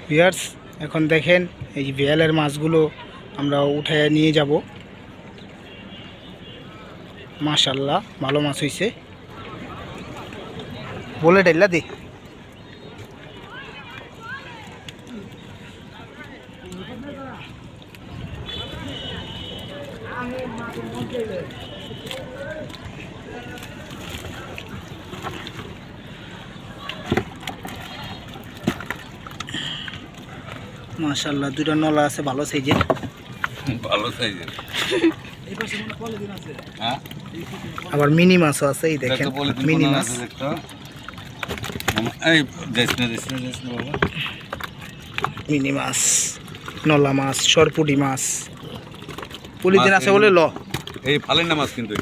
Viewers এখন দেখেন এই যে বিয়ালের মাছগুলো আমরা উঠায় নিয়ে যাব। মাশাআল্লাহ ভালো মাছ হইছে, বলে ডাইলা দি। মাশাআল্লাহ দুইটা নলা আছে ভালো সাইজের, ভালো সাইজের। আবার মিনি মাছও আছে। এই দেখেন মিনি মাছ, মিনি মাছ, নলা মাছ, সরপুটি মাছ, পলিদিন আছে বলে ল এই ফালেন না মাছ কিন্তু